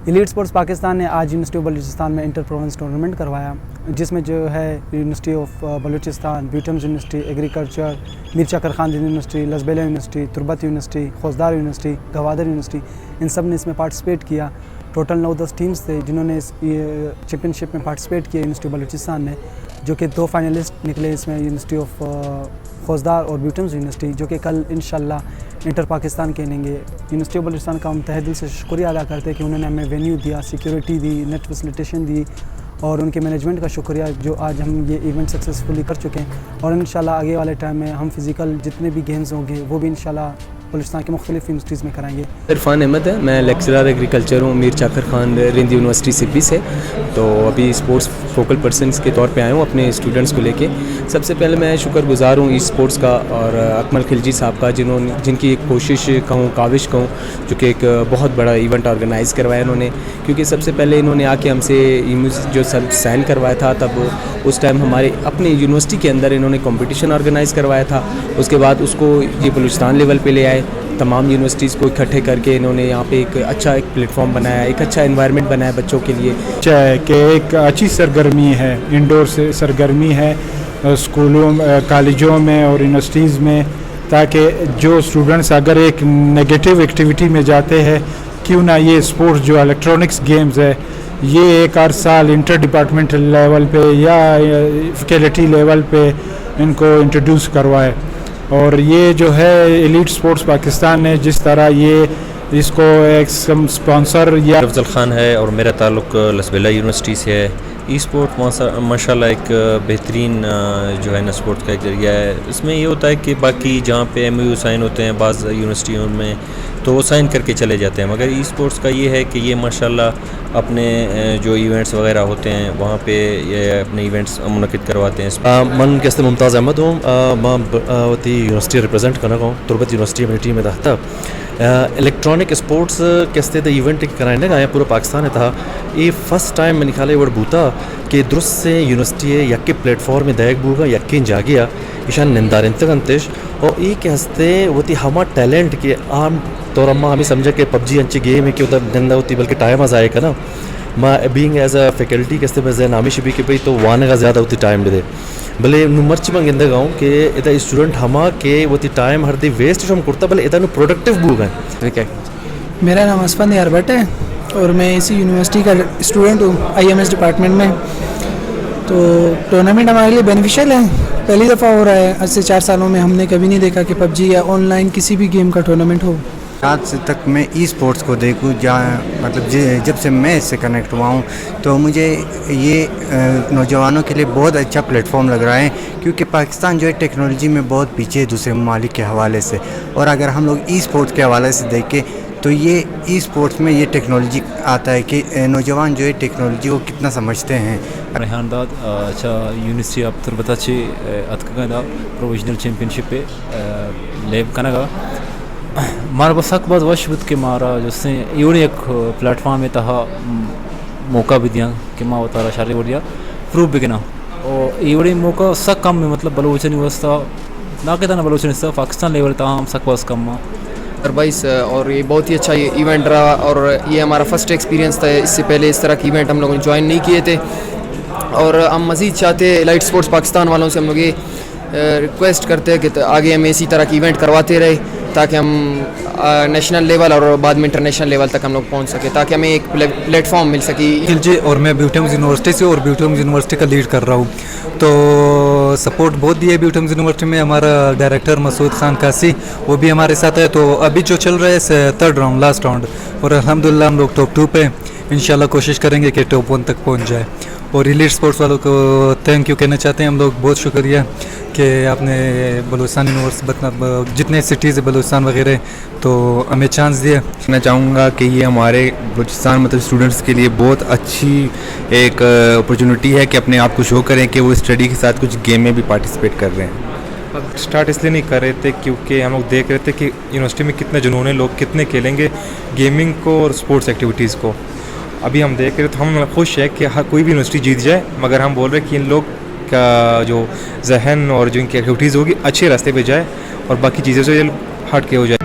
Elite sports Pakistan نے آج university of Balochistan میں انٹر پروونس ٹورنامنٹ کروایا، جس میں جو ہے university of Balochistan, BUITEMS university, agriculture, Mir Chakar خاندان university, Lasbela university, Turbat university, Khuzdar university, Gwadar university, ان سب نے اس میں پارٹیسپیٹ کیا۔ ٹوٹل 9-10 ٹیمز تھے جنہوں نے اس چیمپئن شپ میں پارٹیسپیٹ کیا یونیورسٹی آف بلوچستان نے، جو کہ 2 فائنلسٹ نکلے اس میں یونیورسٹی آف خوزدار اور بیوٹمز یونیورسٹی، جو کہ کل انشاءاللہ انٹر پاکستان کھیلیں گے۔ یونیورسٹی آف بلوچستان کا ہم تہہ دل سے شکریہ ادا کرتے ہیں کہ انہوں نے ہمیں وینیو دیا، سیکیورٹی دی، نیٹ فیسیلیٹیشن دی، اور ان کے مینجمنٹ کا شکریہ جو آج ہم یہ ایونٹ سکسیزفلی کر چکے ہیں، اور انشاءاللہ آگے والے ٹائم میں ہم فزیکل جتنے بھی گیمز ہوں گے وہ بھی انشاءاللہ بلوچستان کے مختلف یونیورسٹیز میں کرائیں گے۔ عرفان احمد ہے، میں لیکچرر ایگریکلچر ہوں میر چاکر خان رند یونیورسٹی سپی سے۔ تو ابھی اسپورٹس فوکل پرسنس کے طور پہ آیا ہوں اپنے اسٹوڈنٹس کو لے کے۔ سب سے پہلے میں شکر گزار ہوں ای اسپورٹس کا اور اکمل خلجی صاحب کا، جن کی ایک کوشش کہوں، کاوش کہوں، جو کہ ایک بہت بڑا ایونٹ آرگنائز کروایا انہوں نے۔ کیونکہ سب سے پہلے انہوں نے آ کے ہم سے جو سائن کروایا تھا، تب اس ٹائم ہمارے اپنے یونیورسٹی کے اندر انہوں نے کمپٹیشن آرگنائز کروایا تھا۔ اس کے بعد اس کو یہ بلوچستان لیول پہ لے آئے، تمام یونیورسٹیز کو اکٹھے کر کے انہوں نے یہاں پہ ایک اچھا پلیٹ فارم بنایا، ایک اچھا انوائرمنٹ بنایا بچوں کے لیے۔ کہ ایک اچھی سرگرمی ہے، انڈور سے سرگرمی ہے اسکولوں، کالجوں میں اور یونیورسٹیز میں، تاکہ جو اسٹوڈنٹس اگر ایک نگیٹو ایکٹیویٹی میں جاتے ہیں، کیوں نہ یہ اسپورٹس جو الیکٹرانکس گیمز ہے یہ ایک ہر سال انٹر ڈپارٹمنٹل لیول پہ یا فیکلٹی لیول پہ ان کو انٹروڈیوس کروائے۔ اور یہ جو ہے ایلیٹ اسپورٹس پاکستان نے جس طرح یہ اس کو ایک اسپانسر یا افضل خان ہے اور میرا تعلق لسبیلا یونیورسٹی سے ہے۔ ای اسپورٹ ماشاء اللہ ایک بہترین جو ہے نا اسپورٹ کا ایک ذریعہ ہے۔ اس میں یہ ہوتا ہے کہ باقی جہاں پہ ایم یو سائن ہوتے ہیں بعض یونیورسٹیوں میں تو وہ سائن کر کے چلے جاتے ہیں، مگر ای اسپورٹس کا یہ ہے کہ یہ ماشاء اللہ اپنے جو ایونٹس وغیرہ ہوتے ہیں وہاں پہ یہ اپنے ایونٹس منعقد کرواتے ہیں۔ من کیسے ممتاز احمد ہوں، میں یونیورسٹی ریپرزینٹ کرنا ہوں تربت یونیورسٹی میری ٹیم میں تھا۔ الیکٹرانک اسپورٹس کیسے تھے ایونٹ کرائیں گا پورا پاکستان تھا۔ یہ فرسٹ ٹائم میں نکالے وڑ بوتا کہ درست سے یونیورسٹی یک پلیٹ فارم میں دیکھ بوگا یقین جاگیا ایشان نندارن تگنتش، اور ایک ہستے ہوتی ہما ٹیلنٹ کے عام طور اما ہمیں سمجھا کہ پب جی انچی گیم ہے کہ ادھر نندا ہوتی بلکہ ٹائم آئے کا نا ماں بینگ ایز اے فیکلٹی کیسے میں ذہن نامی شبی کہ بھائی تو وانے کا زیادہ ہوتی ٹائم دے بلے مرچ میں گندے گاؤں کہ ادھر اسٹوڈنٹ ہما کہ وہ ٹائم ہر دی ویسٹ ہم کرتا بلے ادھر پروڈکٹیو بو گئے۔ ٹھیک ہے، میرا نام اسفند یار بٹ ہے اور میں اسی یونیورسٹی کا اسٹوڈنٹ ہوں IMS ڈپارٹمنٹ میں۔ تو ٹورنامنٹ ہمارے لیے بینیفیشیل ہے، پہلی دفعہ ہو رہا ہے، آج سے 4 سالوں میں ہم نے کبھی نہیں دیکھا کہ PUBG یا آن لائن کسی بھی گیم کا ٹورنامنٹ ہو۔ آج سے تک میں ای اسپورٹس کو دیکھوں مطلب جب سے میں اس سے کنیکٹ ہوا ہوں تو مجھے یہ نوجوانوں کے لیے بہت اچھا پلیٹ فارم لگ رہا ہے، کیونکہ پاکستان جو ہے ٹیکنالوجی میں بہت پیچھے ہے دوسرے ممالک کے حوالے سے، اور اگر ہم لوگ ای اسپورٹس کے حوالے سے دیکھیں تو یہ ای اسپورٹس میں یہ ٹیکنالوجی آتا ہے کہ نوجوان جو ہے ٹیکنالوجی کو کتنا سمجھتے ہیں۔ ریحان داد اچھا یونیورسٹی آف تربت اچھی اتکا پروویژنل چیمپئن شپ پہ لیب کنگا مارا بس حق بعض وش بود کہ مارا جو سے ایوڑی ایک پلیٹ فارم ہے تہا موقع بھی دیا کہ ماں اتارا شارے وڑیا پروف بھی گنا، اور ایوڑی موقع سک کم میں مطلب بلوچنی وسطہ نہ کہتا نا بلوچنی وسطہ پاکستان لیول تاہم سک واس کم ماں اور یہ بہت ہی اچھا یہ ایونٹ رہا، اور یہ ہمارا فرسٹ ایکسپیرینس تھا، اس سے پہلے اس طرح کے ایونٹ ہم لوگوں نے جوائن نہیں کیے تھے، اور ہم مزید چاہتے ایلیٹ اسپورٹس پاکستان والوں سے ہم لوگ یہ ریکویسٹ کرتے ہیں کہ آگے ہمیں اسی طرح کے ایونٹ کرواتے رہے تاکہ ہم نیشنل لیول اور بعد میں انٹرنیشنل لیول تک ہم لوگ پہنچ سکے، تاکہ ہمیں ایک پلیٹ فارم مل سکے۔ جی، اور میں بیوٹمز یونیورسٹی سے اور بیوٹمز یونیورسٹی کا لیڈ کر رہا ہوں، تو سپورٹ بہت دیا ہے بیوٹمز یونیورسٹی میں۔ ہمارا ڈائریکٹر مسعود خان قاسی وہ بھی ہمارے ساتھ ہے، تو ابھی جو چل رہا ہے 3rd راؤنڈ لاسٹ راؤنڈ، اور الحمدللہ ہم لوگ ٹاپ 2 پہ انشاءاللہ کوشش کریں گے کہ ٹاپ 1 تک پہنچ جائے۔ اور ایلیٹ اسپورٹس والوں کو تھینک یو کہنا چاہتے ہیں ہم لوگ، بہت شکریہ کہ آپ نے بلوچستان یونیورسٹی جتنے سٹیز بلوچستان وغیرہ تو ہمیں چانس دیا۔ میں چاہوں گا کہ یہ ہمارے بلوچستان مطلب اسٹوڈنٹس کے لیے بہت اچھی ایک اپرچونٹی ہے کہ اپنے آپ کو شو کریں کہ وہ اسٹڈی کے ساتھ کچھ گیم میں بھی پارٹیسپیٹ کر رہے ہیں۔ اسٹارٹ اس لیے نہیں کر رہے تھے کیونکہ ہم لوگ دیکھ رہے تھے کہ یونیورسٹی میں کتنے جنون ہے، لوگ کتنے کھیلیں گے گیمنگ کو اور اسپورٹس ایکٹیویٹیز کو۔ ابھی ہم دیکھ رہے تو ہم خوش ہے کہ ہر کوئی بھی یونیورسٹی جیت جائے، مگر ہم بول رہے ہیں کہ ان لوگ کا جو ذہن اور جو ان کی ایکٹیویٹیز ہوگی اچھے راستے پہ جائے اور باقی چیزوں سے ہٹ کے ہو جائے۔